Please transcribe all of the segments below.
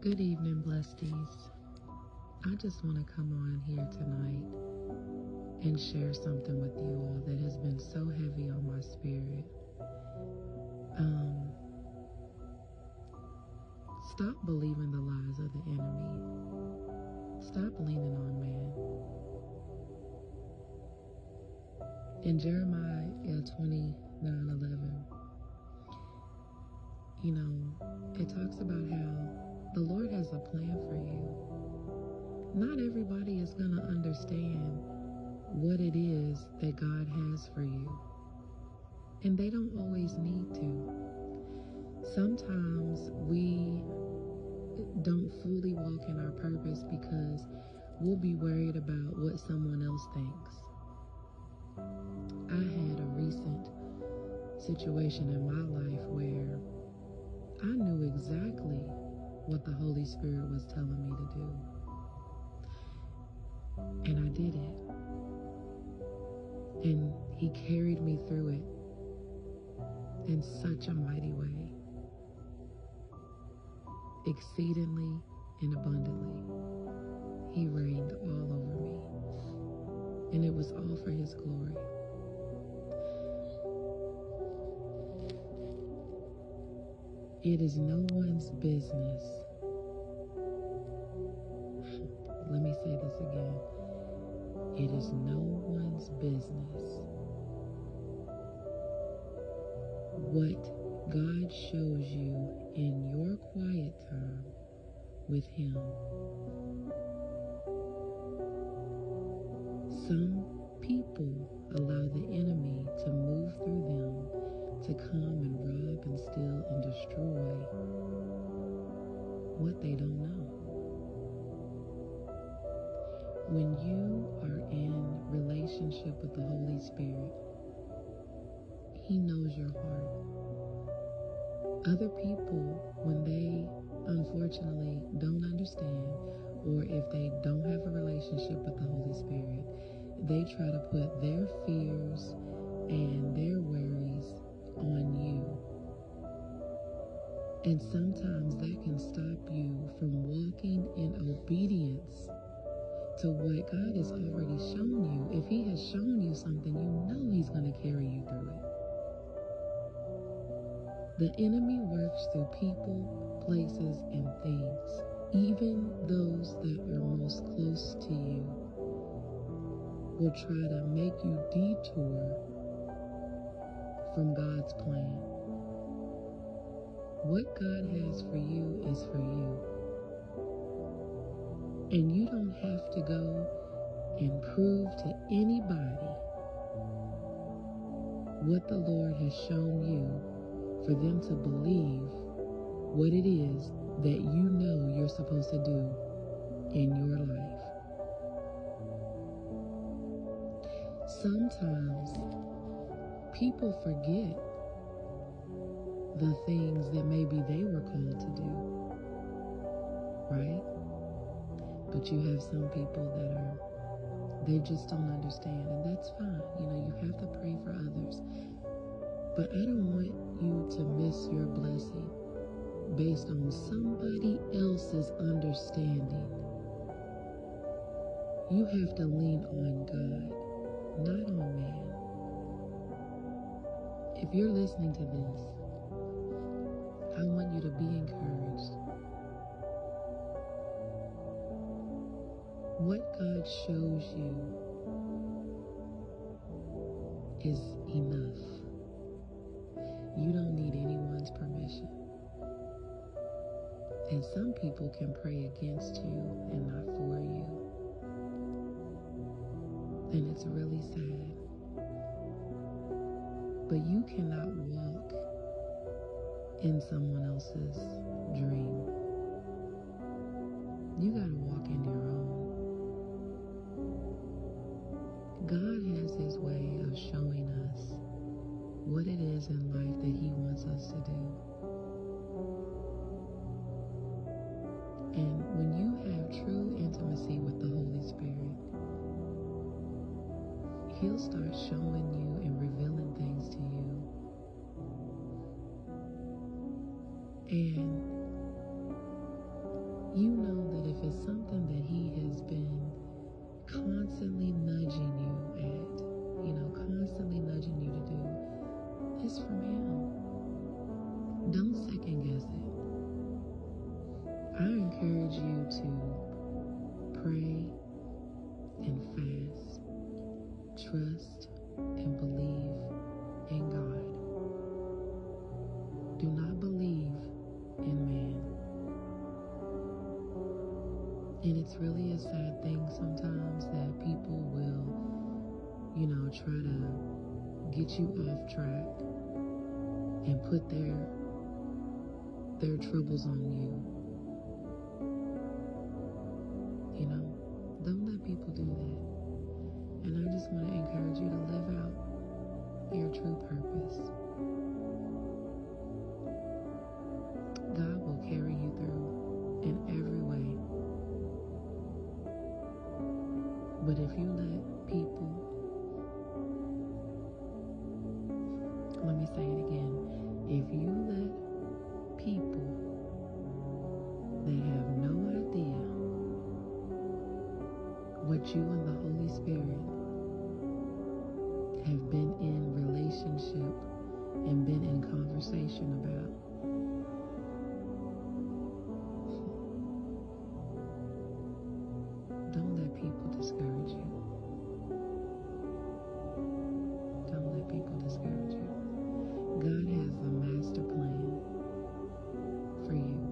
Good evening, blesties. I just want to come on here tonight and share something with you all that has been so heavy on my spirit. Stop believing the lies of the enemy. Stop leaning on man. In Jeremiah 29:11, it talks about how the Lord has a plan for you. Not everybody is going to understand what it is that God has for you. And they don't always need to. Sometimes we don't fully walk in our purpose because we'll be worried about what someone else thinks. I had a recent situation in my life where I knew exactly what the Holy Spirit was telling me to do. And I did it. And He carried me through it in such a mighty way. Exceedingly and abundantly. He reigned all over me. And it was all for His glory. It is no one's business. Let me say this again. It is no one's business what God shows you in your quiet time with Him. Some people allow the enemy to move through them to come and rob and steal and destroy what they don't know. When you are in relationship with the Holy Spirit, He knows your heart. Other people, when they unfortunately don't understand, or if they don't have a relationship with the Holy Spirit, they try to put their fears and their worries on you. And sometimes that can stop you from walking in obedience to what God has already shown you. If He has shown you something, you know He's going to carry you through it. The enemy works through people, places, and things, even those that are most close to you, will try to make you detour from God's plan. What God has for you is for you. And you don't have to go and prove to anybody what the Lord has shown you for them to believe what it is that you know you're supposed to do in your life. Sometimes people forget the things that maybe they were called to do, right? But you have some people that they just don't understand, and that's fine. You have to pray for others. But I don't want you to miss your blessing based on somebody else's understanding. You have to lean on God, not on man. If you're listening to this, I want you to be encouraged. What God shows you is enough. You don't need anyone's permission. And some people can pray against you and not for you. And it's really sad. But you cannot walk in someone else's dream. You got to walk in your own. God has His way of showing us what it is in life that He wants us to do. And when you have true intimacy with the Holy Spirit, He'll start showing you and revealing things to you. And you know that if it's something that he has been constantly nudging you at, constantly nudging you to do, it's from him. Don't second guess it. I encourage you to pray and fast, trust and believe in God. Do not believe in man. And it's really a sad thing sometimes that people will, try to get you off track and put their troubles on you. Don't let people do that. And I just want to encourage you to live out your true purpose. God will carry you through in every way. But if you let people, let me say it again, if you let people that have no idea what you and the Holy Spirit have been in relationship and been in conversation about, don't let people discourage you. Don't let people discourage you. God has a master plan for you.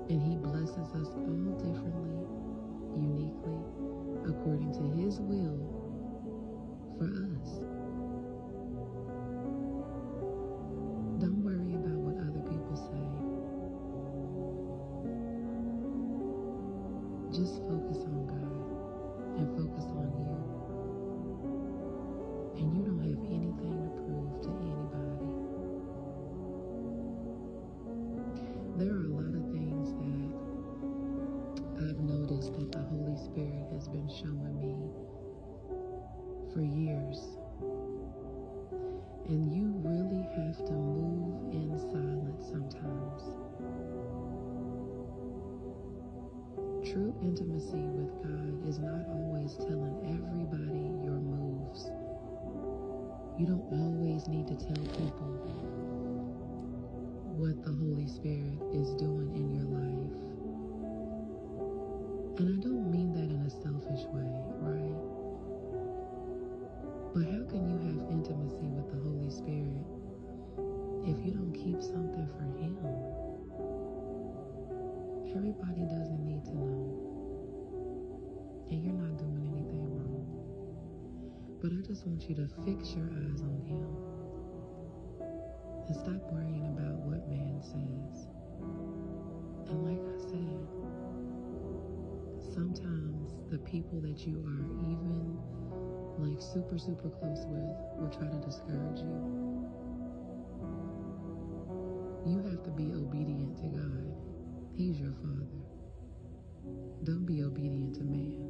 And he blesses us all differently, uniquely, according to his will for us. Don't worry about what other people say. Just focus on God and focus on you. And you don't have anything to prove to anybody. There are a lot of things that I've noticed that the Holy Spirit has been showing me for years. And you really have to move in silence sometimes. True intimacy with God is not always telling everybody your moves. You don't always need to tell people what the Holy Spirit is doing in your life. And I don't mean that in a selfish way, right? But how can you have intimacy with the Holy Spirit if you don't keep something for him? Everybody doesn't need to know. And you're not doing anything wrong. But I just want you to fix your eyes on him. And stop worrying about what man says. And like I said, sometimes the people that you are even like super, super close with will try to discourage you. You have to be obedient to God. He's your Father. Don't be obedient to man.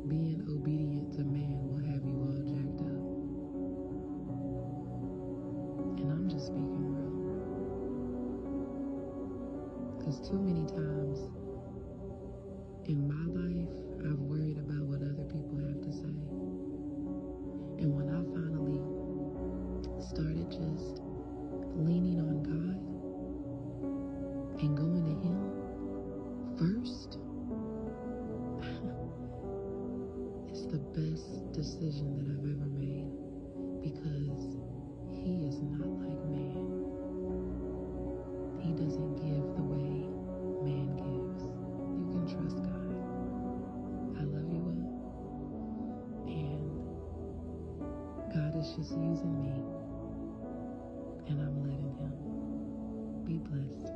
Being obedient to man will have you all jacked up. And I'm just speaking real. Because too many times in my life, I've worried about what other people have to say. And when I finally started just leaning on God and going to him first, it's the best decision that I've ever made, because he is not like man. He doesn't give the way man gives. You can trust God. I love you all. And God is just using me. And I'm letting him. Be blessed.